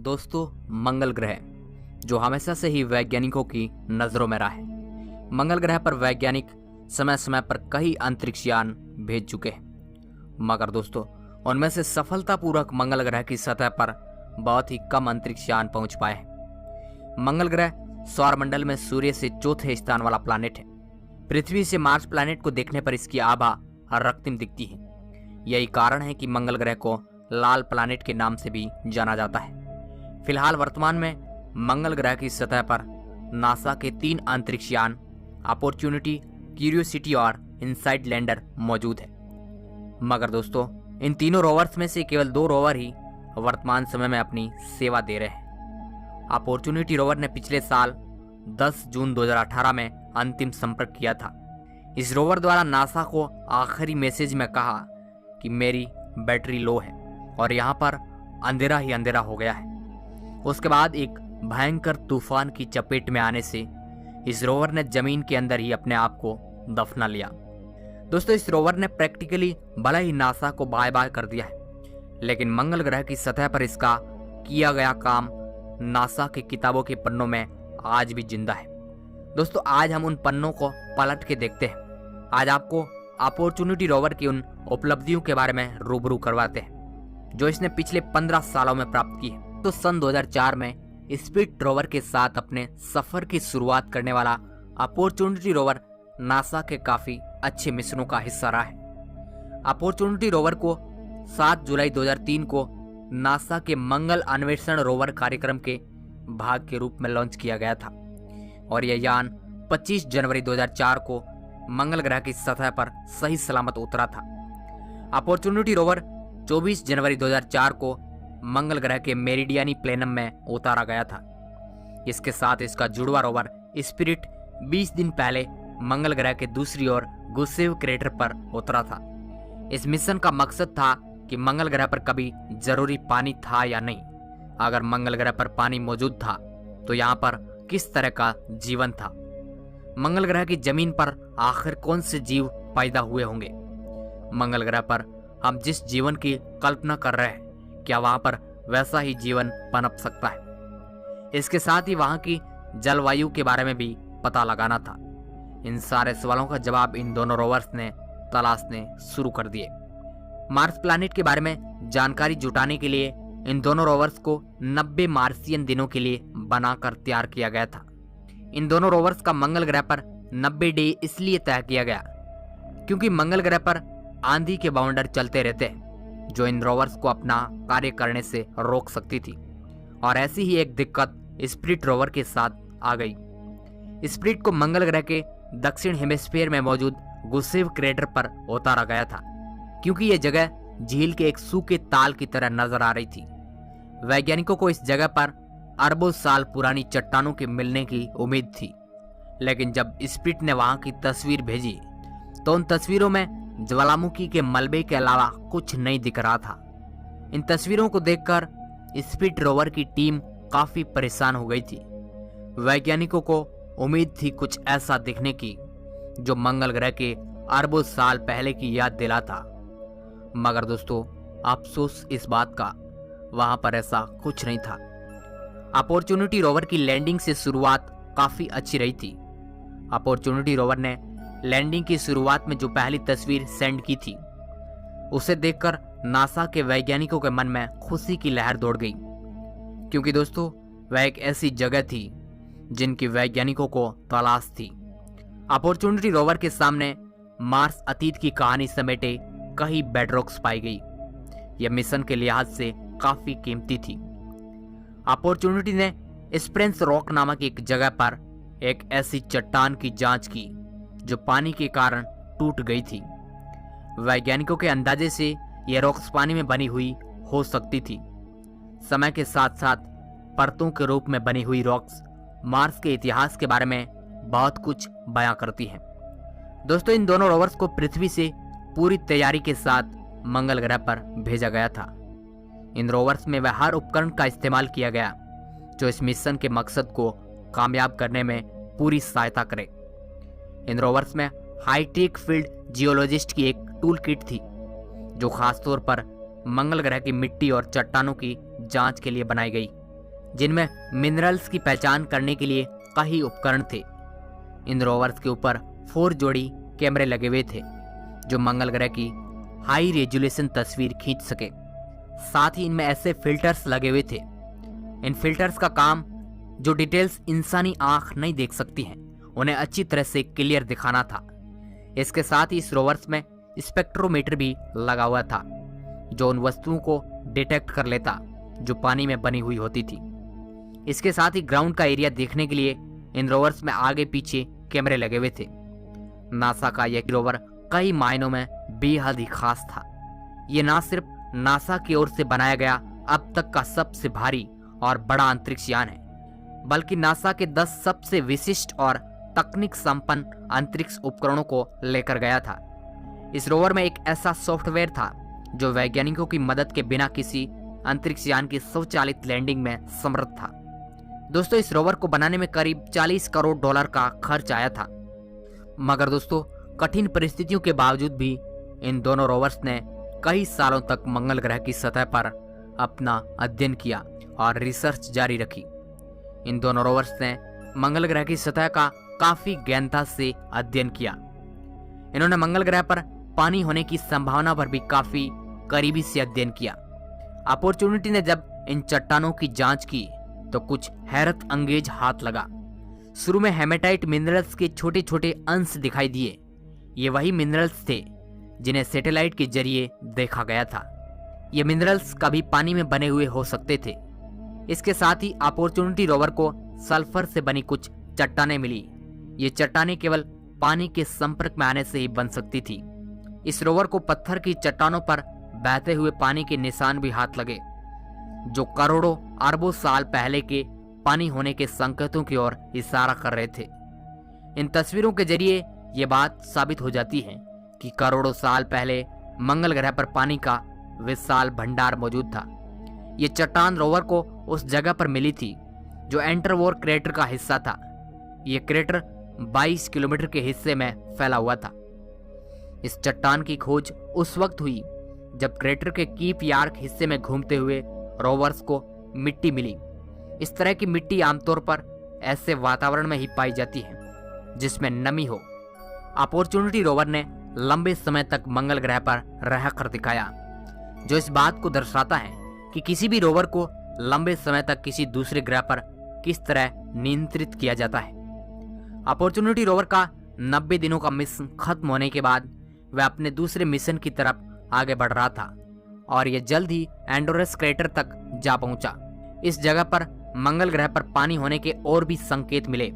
दोस्तों, मंगल ग्रह जो हमेशा से ही वैज्ञानिकों की नजरों में रहा है। मंगल ग्रह पर वैज्ञानिक समय समय पर कई अंतरिक्ष यान भेज चुके हैं, मगर दोस्तों उनमें से सफलतापूर्वक मंगल ग्रह की सतह पर बहुत ही कम अंतरिक्ष यान पहुंच पाए हैं। मंगल ग्रह सौरमंडल में सूर्य से चौथे स्थान वाला प्लैनेट है। पृथ्वी से मार्स प्लैनेट को देखने पर इसकी आभा रक्तिम दिखती है। यही कारण है कि मंगल ग्रह को लाल प्लैनेट के नाम से भी जाना जाता है। फिलहाल वर्तमान में मंगल ग्रह की सतह पर नासा के 3 अंतरिक्ष यान अपॉर्चुनिटी, क्यूरियोसिटी और इनसाइट लैंडर मौजूद है। मगर दोस्तों इन तीनों रोवर्स में से केवल 2 रोवर ही वर्तमान समय में अपनी सेवा दे रहे हैं। अपॉर्चुनिटी रोवर ने पिछले साल 10 जून 2018 में अंतिम संपर्क किया था। इस रोवर द्वारा नासा को आखिरी मैसेज में कहा कि मेरी बैटरी लो है और यहाँ पर अंधेरा ही अंधेरा हो गया है। उसके बाद एक भयंकर तूफान की चपेट में आने से इस रोवर ने जमीन के अंदर ही अपने आप को दफना लिया। दोस्तों इस रोवर ने प्रैक्टिकली भले ही नासा को बाय बाय कर दिया है, लेकिन मंगल ग्रह की सतह पर इसका किया गया काम नासा की किताबों के पन्नों में आज भी जिंदा है। दोस्तों आज हम उन पन्नों को पलट के देखते हैं। आज आपको अपॉर्चुनिटी रोवर की उन उपलब्धियों के बारे में रूबरू करवाते हैं जो इसने पिछले 15 सालों में प्राप्त की है। तो सन 2004 में स्पिरिट रोवर के साथ अपने सफर की शुरुआत करने वाला अपॉर्चुनिटी रोवर नासा के काफी अच्छे मिशनों का हिस्सा रहा है। अपॉर्चुनिटी रोवर को 7 जुलाई 2003 को नासा के मंगल अन्वेषण रोवर कार्यक्रम के भाग के रूप में लॉन्च किया गया था और यह यान 25 जनवरी 2004 को मंगल ग्रह की सतह पर सही सलामत उतरा था। अपॉर्चुनिटी रोवर 24 जनवरी 2004 को मंगल ग्रह के मेरिडियानी प्लेनम में उतारा गया था। इसके साथ इसका जुड़वा रोवर स्पिरिट 20 दिन पहले मंगल ग्रह के दूसरी ओर गुसेव क्रेटर पर उतरा था। इस मिशन का मकसद था कि मंगल ग्रह पर कभी जरूरी पानी था या नहीं, अगर मंगल ग्रह पर पानी मौजूद था तो यहाँ पर किस तरह का जीवन था, मंगल ग्रह की जमीन पर आखिर कौन से जीव पैदा हुए होंगे, मंगल ग्रह पर हम जिस जीवन की कल्पना कर रहे हैं क्या वहां पर वैसा ही जीवन पनप सकता है। इसके साथ ही वहां की जलवायु के बारे में भी पता लगाना था। इन सारे सवालों का जवाब इन दोनों रोवर्स ने तलाशने शुरू कर दिए। मार्स प्लैनेट के बारे में जानकारी जुटाने के लिए इन दोनों रोवर्स को 90 मार्सियन दिनों के लिए बनाकर तैयार किया गया था। इन दोनों रोवर्स का मंगल ग्रह पर 90 डे इसलिए तय किया गया क्योंकि मंगल ग्रह पर आंधी के बाउंडर चलते रहते हैं जो इन रोवर्स को अपना कार्य करने से रोक सकती थी, और ऐसी ही एक दिक्कत स्पिरिट रोवर के साथ आ गई। स्पिरिट को मंगल ग्रह के दक्षिण हेमिस्फीयर में मौजूद गुसेव क्रेटर पर उतारा गया था क्योंकि यह जगह झील के एक सूखे ताल की तरह नजर आ रही थी। वैज्ञानिकों को इस जगह पर अरबों साल पुरानी चट्टानों के मिलने की उम्मीद थी, लेकिन जब स्पिरिट ने वहां की तस्वीर भेजी तो उन तस्वीरों में ज्वालामुखी के मलबे के अलावा कुछ नहीं दिख रहा था। इन तस्वीरों को देखकर स्पिरिट रोवर की टीम काफी परेशान हो गई थी। वैज्ञानिकों को उम्मीद थी कुछ ऐसा दिखने की जो मंगल ग्रह के अरबों साल पहले की याद दिलाता, मगर दोस्तों अफसोस इस बात का वहां पर ऐसा कुछ नहीं था। अपॉर्चुनिटी रोवर की लैंडिंग से शुरुआत काफी अच्छी रही थी। अपॉर्चुनिटी रोवर ने लैंडिंग की शुरुआत में जो पहली तस्वीर सेंड की थी उसे देखकर नासा के वैज्ञानिकों के मन में खुशी की लहर दौड़ गई, क्योंकि दोस्तों वह एक ऐसी जगह थी जिनकी वैज्ञानिकों को तलाश थी। अपॉर्चुनिटी रोवर के सामने मार्स अतीत की कहानी समेटे कई बेडरॉक्स पाई गई। यह मिशन के लिहाज से काफी कीमती थी। अपॉर्चुनिटी ने स्प्रेंस रॉक नामक एक जगह पर एक ऐसी चट्टान की जांच की जो पानी के कारण टूट गई थी। वैज्ञानिकों के अंदाजे से यह रॉक्स पानी में बनी हुई हो सकती थी। समय के साथ साथ परतों के रूप में बनी हुई रॉक्स मार्स के इतिहास के बारे में बहुत कुछ बयां करती हैं। दोस्तों इन दोनों रोवर्स को पृथ्वी से पूरी तैयारी के साथ मंगल ग्रह पर भेजा गया था। इन रोवर्स में वह हर उपकरण का इस्तेमाल किया गया जो इस मिशन के मकसद को कामयाब करने में पूरी सहायता करे। इन रोवर्स में हाईटेक फील्ड जियोलॉजिस्ट की एक टूल किट थी जो खासतौर पर मंगल ग्रह की मिट्टी और चट्टानों की जांच के लिए बनाई गई। जिनमें मिनरल्स की पहचान करने के लिए कई उपकरण थे। इन रोवर्स के ऊपर 4 जोड़ी कैमरे लगे हुए थे जो मंगल ग्रह की हाई रेजोल्यूशन तस्वीर खींच सके। साथ ही इनमें ऐसे फिल्टर्स लगे हुए थे। इन फिल्टर्स का काम जो डिटेल्स इंसानी आंख नहीं देख सकती हैं उन्हें अच्छी तरह से क्लियर दिखाना था। इसके साथ ही इस रोवर्स में स्पेक्ट्रोमीटर भी लगा हुआ था जो उन वस्तुओं को डिटेक्ट कर लेता जो पानी में बनी हुई होती थी। इसके साथ ही ग्राउंड का एरिया देखने के लिए इन रोवर्स में आगे पीछे कैमरे लगे हुए थे। नासा का यह रोवर कई मायनों में बेहद ही खास था। ये ना सिर्फ नासा की ओर से बनाया गया अब तक का सबसे भारी और बड़ा अंतरिक्ष यान है, बल्कि नासा के 10 सबसे विशिष्ट और तकनीक संपन्न अंतरिक्ष उपकरणों को लेकर गया था। इस रोवर में एक ऐसा सॉफ्टवेयर था जो वैज्ञानिकों की मदद के बिना किसी अंतरिक्ष यान की स्वचालित लैंडिंग में समर्थ था। दोस्तों, इस रोवर को बनाने में करीब $40 करोड़ का खर्च आया था। मगर दोस्तों, कठिन परिस्थितियों के बावजूद भी इन दोनों रोवर्स ने कई सालों तक मंगल ग्रह की सतह पर अपना अध्ययन किया और रिसर्च जारी रखी। इन दोनों रोवर्स ने मंगल ग्रह की सतह का काफी गहनता से अध्ययन किया। इन्होंने मंगल ग्रह पर पानी होने की संभावना पर भी काफी करीबी से अध्ययन किया। अपॉर्चुनिटी ने जब इन चट्टानों की जांच की तो कुछ हैरत अंगेज हाथ लगा। शुरू में हेमेटाइट मिनरल्स के छोटे छोटे अंश दिखाई दिए। ये वही मिनरल्स थे जिन्हें सैटेलाइट के जरिए देखा गया था। ये मिनरल्स कभी पानी में बने हुए हो सकते थे। इसके साथ ही अपॉर्चुनिटी रोवर को सल्फर से बनी कुछ चट्टानें मिली। ये चट्टानें केवल पानी के संपर्क में आने से ही बन सकती थी। इस रोवर को पत्थर की चट्टानों पर बहते हुए पानी के निशान भी हाथ लगे जो करोड़ों अरबों साल पहले के पानी होने के संकेतों की ओर इशारा कर रहे थे। इन तस्वीरों के जरिए ये बात साबित हो जाती है कि करोड़ों साल पहले मंगल ग्रह पर पानी का विशाल भंडार मौजूद था। ये चट्टान रोवर को उस जगह पर मिली थी जो एंटरवोर क्रेटर का हिस्सा था। ये क्रेटर 22 किलोमीटर के हिस्से में फैला हुआ था। इस चट्टान की खोज उस वक्त हुई जब क्रेटर के कीप यार्क हिस्से में घूमते हुए रोवर्स को मिट्टी मिली। इस तरह की मिट्टी आमतौर पर ऐसे वातावरण में ही पाई जाती है जिसमें नमी हो। अपॉर्चुनिटी रोवर ने लंबे समय तक मंगल ग्रह पर रह कर दिखाया, जो इस बात को दर्शाता है कि किसी भी रोवर को लंबे समय तक किसी दूसरे ग्रह पर किस तरह नियंत्रित किया जाता है। अपॉर्चुनिटी रोवर का 90 दिनों का मिशन खत्म होने के बाद वह अपने दूसरे मिशन की तरफ आगे बढ़ रहा था और यह जल्द ही एंडोरस क्रेटर तक जा पहुंचा। इस जगह पर मंगल ग्रह पर पानी होने के और भी संकेत मिले।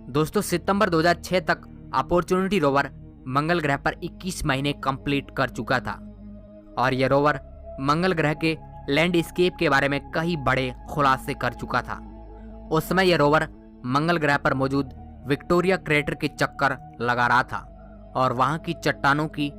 दोस्तों, सितंबर 2006 तक अपॉर्चुनिटी रोवर मंगल ग्रह पर 21 महीने कंप्लीट कर चुका था और यह रोवर मंगल ग्रह के लैंडस्केप के बारे में कई बड़े खुलासे कर चुका था। उस समय यह रोवर मंगल ग्रह पर मौजूद विक्टोरिया क्रेटर के चक्कर लगा रहा था और वहां की चट्टानों की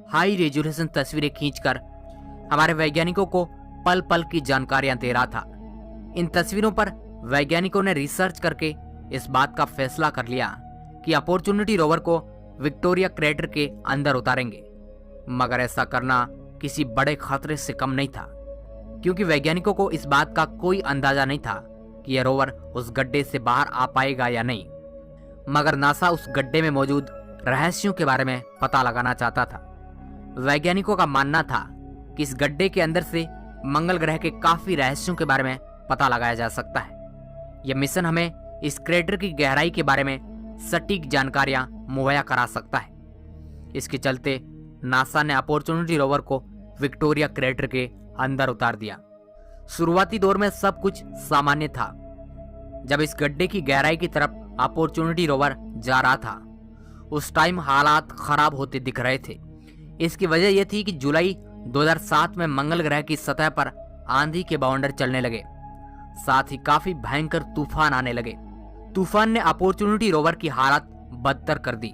हाई रेजोल्यूशन तस्वीरें खींचकर हमारे वैज्ञानिकों को पल पल की जानकारियां दे रहा था। इन तस्वीरों पर वैज्ञानिकों ने रिसर्च करके इस बात का फैसला कर लिया कि अपॉर्चुनिटी रोवर को विक्टोरिया क्रेटर के अंदर उतारेंगे। मगर ऐसा करना किसी बड़े खतरे से कम नहीं था, क्योंकि वैज्ञानिकों को इस बात का कोई अंदाजा नहीं था कि यह रोवर उस गड्ढे से बाहर आ पाएगा या नहीं। मगर नासा उस गड्ढे में मौजूद रहस्यों के बारे में पता लगाना चाहता था। वैज्ञानिकों का मानना था कि इस गड्ढे के अंदर से मंगल ग्रह के काफी रहस्यों के बारे में पता लगाया जा सकता है। यह मिशन हमें इस क्रेटर की गहराई के बारे में सटीक जानकारियां मुहैया करा सकता है। इसके चलते नासा ने अपॉर्चुनिटी रोवर को विक्टोरिया क्रेटर के अंदर उतार दिया। शुरुआती दौर में सब कुछ सामान्य था। जब इस गड्ढे की गहराई की तरफ अपॉर्चुनिटी रोवर जा रहा था, उस टाइम हालात खराब होते दिख रहे थे। इसकी वजह यह थी कि जुलाई 2007 में मंगल ग्रह की सतह पर आंधी के बाउंडर चलने लगे, साथ ही काफी भयंकर तूफान आने लगे। तूफान ने अपॉर्चुनिटी रोवर की हालत बदतर कर दी।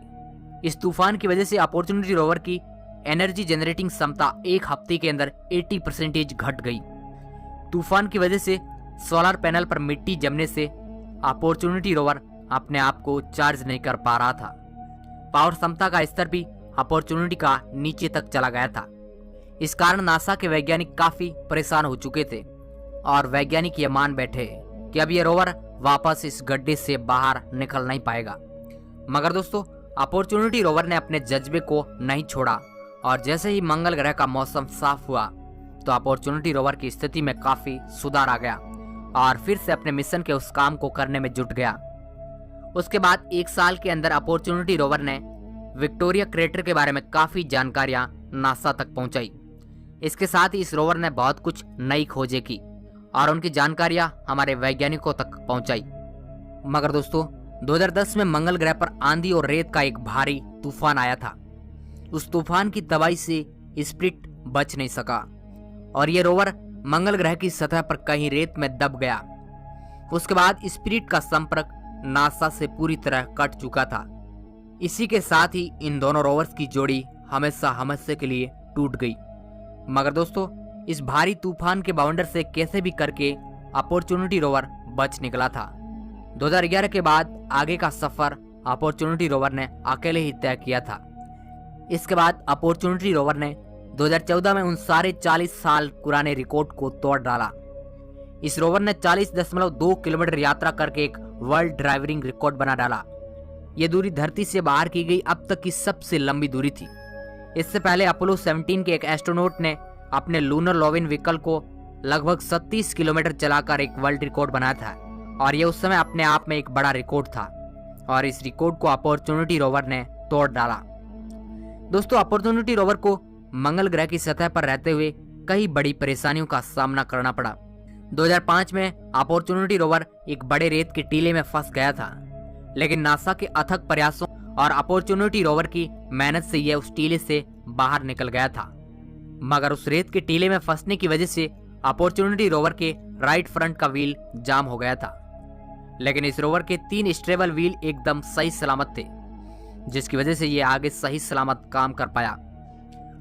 इस तूफान की वजह से अपॉर्चुनिटी रोवर की एनर्जी जनरेटिंग क्षमता एक हफ्ते के अंदर 80% घट गई। तूफान की वजह से सोलर पैनल पर मिट्टी जमने से अपॉर्चुनिटी रोवर अपने आप को चार्ज नहीं कर पा रहा था। पावर क्षमता का स्तर भी अपॉर्चुनिटी का नीचे तक चला गया था। इस कारण नासा के वैज्ञानिक काफी परेशान हो चुके थे और वैज्ञानिक ये मान बैठे कि अब ये रोवर वापस इस गड्ढे से बाहर निकल नहीं पाएगा। मगर दोस्तों अपॉर्चुनिटी रोवर ने अपने जज्बे को नहीं छोड़ा और जैसे ही मंगल ग्रह का मौसम साफ हुआ तो अपॉर्चुनिटी रोवर की स्थिति में काफी सुधार आ गया और फिर से अपने मिशन के उस काम को करने में जुट गया। उसके बाद 1 साल के अंदर अपॉर्चुनिटी रोवर ने विक्टोरिया क्रेटर के बारे में काफी जानकारियां नासा तक पहुंचाई। इसके साथ ही इस रोवर ने बहुत कुछ नई खोजें की और उनकी जानकारियां हमारे वैज्ञानिकों तक पहुंचाई। मगर दोस्तों 2010 में मंगल ग्रह पर आंधी और रेत का एक भारी तूफान आया था। उस तूफान की तबाही से स्पिरिट बच नहीं सका और ये रोवर मंगल ग्रह की सतह पर कहीं रेत में दब गया। उसके बाद स्पिरिट का संपर्क नासा से पूरी तरह कट चुका था। इसी के साथ ही इन दोनों रोवर्स की जोड़ी हमेशा हमेशा के लिए टूट गई। मगर दोस्तों इस भारी तूफान के बाउंडर से कैसे भी करके अपॉर्चुनिटी रोवर बच निकला था। 2011 के बाद आगे का सफर अपॉर्चुनिटी रोवर ने अकेले ही तय किया था। इसके बाद अपॉर्चुनिटी रोवर ने 2014 में उन सारे 40 साल पुराने रिकॉर्ड को तोड़ डाला। इस रोवर ने 40.2 किलोमीटर यात्रा करके एक वर्ल्ड ड्राइविंग रिकॉर्ड बना डाला। यह दूरी धरती से बाहर की गई अब तक की सबसे लंबी दूरी थी। इससे पहले अपोलो 17 के एक एस्ट्रोनॉट ने अपने लूनर लॉविन व्हीकल को लगभग 37 किलोमीटर चलाकर एक वर्ल्ड रिकॉर्ड बनाया था और यह उस समय अपने आप में एक बड़ा रिकॉर्ड था और इस रिकॉर्ड को अपॉर्चुनिटी रोवर ने तोड़ डाला। दोस्तों अपॉर्चुनिटी रोवर को मंगल ग्रह की सतह पर रहते हुए कई बड़ी परेशानियों का सामना करना पड़ा। 2005 में अपॉर्चुनिटी रोवर एक बड़े रेत के टीले में फंस गया था, लेकिन नासा के अथक प्रयासों और अपॉर्चुनिटी रोवर की मेहनत से यह उस टीले से बाहर निकल गया था। मगर उस रेत के टीले में फंसने की वजह से अपॉर्चुनिटी रोवर के राइट फ्रंट का व्हील जाम हो गया था, लेकिन इस रोवर के 3 स्टेबल व्हील एकदम सही सलामत थे, जिसकी वजह से यह आगे सही सलामत काम कर पाया।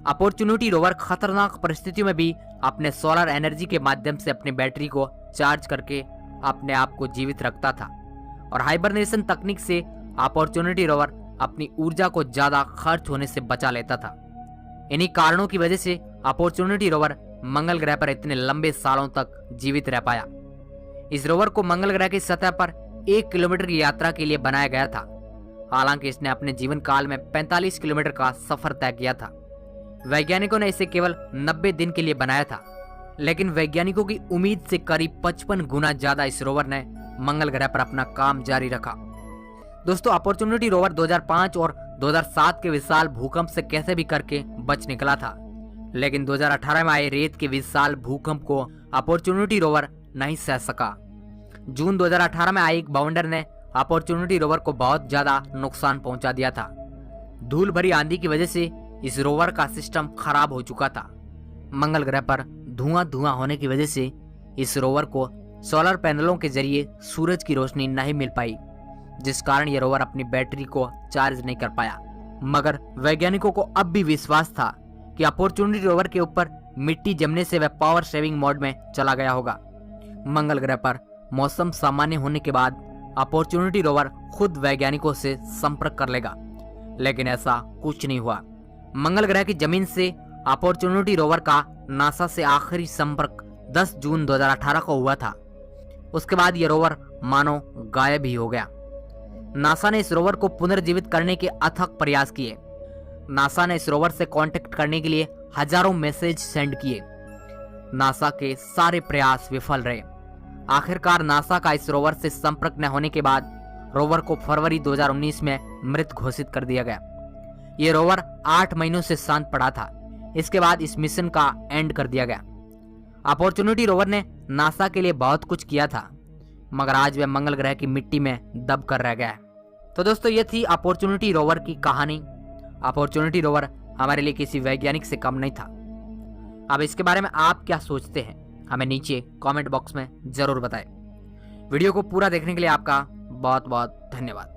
अपॉर्चुनिटी रोवर खतरनाक परिस्थितियों में भी अपने सोलर एनर्जी के माध्यम से अपनी बैटरी को चार्ज करके अपने आप को जीवित रखता था और हाइबरनेशन तकनीक से अपॉर्चुनिटी रोवर अपनी ऊर्जा को ज्यादा खर्च होने से बचा लेता था। इन्हीं कारणों की वजह से अपॉर्चुनिटी रोवर मंगल ग्रह पर इतने लंबे सालों तक जीवित रह पाया। इस रोवर को मंगल ग्रह की सतह पर 1 किलोमीटर की यात्रा के लिए बनाया गया था। हालांकि इसने अपने जीवन काल में 45 किलोमीटर का सफर तय किया था। वैज्ञानिकों ने इसे केवल 90 दिन के लिए बनाया था, लेकिन वैज्ञानिकों की उम्मीद से करीब 55 गुना ज्यादा इस रोवर ने मंगल ग्रह पर अपना काम जारी रखा। दोस्तों अपॉर्चुनिटी रोवर 2005 और 2007 के विशाल भूकंप से कैसे भी करके बच निकला था, लेकिन 2018 में आए रेत के विशाल भूकंप को अपॉर्चुनिटी रोवर नहीं सह सका। जून 2018 में आए एक बाउंडर ने अपॉर्चुनिटी रोवर को बहुत ज्यादा नुकसान पहुंचा दिया था। धूल भरी आंधी की वजह से इस रोवर का सिस्टम खराब हो चुका था। मंगल ग्रह पर धुआं होने की वजह से इस रोवर को सोलर पैनलों के जरिए सूरज की रोशनी नहीं मिल पाई, जिस कारण यह रोवर अपनी बैटरी को चार्ज नहीं कर पाया। मगर वैज्ञानिकों को अब भी विश्वास था कि अपॉर्चुनिटी रोवर के ऊपर मिट्टी जमने से वह पावर सेविंग मोड में चला गया होगा। मंगल ग्रह पर मौसम सामान्य होने के बाद अपॉर्चुनिटी रोवर खुद वैज्ञानिकों से संपर्क कर लेगा, लेकिन ऐसा कुछ नहीं हुआ। मंगल ग्रह की जमीन से अपॉर्चुनिटी रोवर का नासा से आखिरी संपर्क 10 जून 2018 को हुआ था। उसके बाद यह रोवर मानो गायब ही हो गया। नासा ने इस रोवर को पुनर्जीवित करने के अथक प्रयास किए। नासा ने इस रोवर से कांटेक्ट करने के लिए हजारों मैसेज सेंड किए। नासा के सारे प्रयास विफल रहे। आखिरकार नासा का इस रोवर से संपर्क न होने के बाद रोवर को फरवरी 2019 में मृत घोषित कर दिया गया। ये रोवर 8 महीनों से शांत पड़ा था। इसके बाद इस मिशन का एंड कर दिया गया। अपॉर्चुनिटी रोवर ने नासा के लिए बहुत कुछ किया था, मगर आज वह मंगल ग्रह की मिट्टी में दब कर रह गया है। तो दोस्तों ये थी अपॉर्चुनिटी रोवर की कहानी। अपॉर्चुनिटी रोवर हमारे लिए किसी वैज्ञानिक से कम नहीं था। अब इसके बारे में आप क्या सोचते हैं, हमें नीचे कमेंट बॉक्स में जरूर बताएं। वीडियो को पूरा देखने के लिए आपका बहुत बहुत धन्यवाद।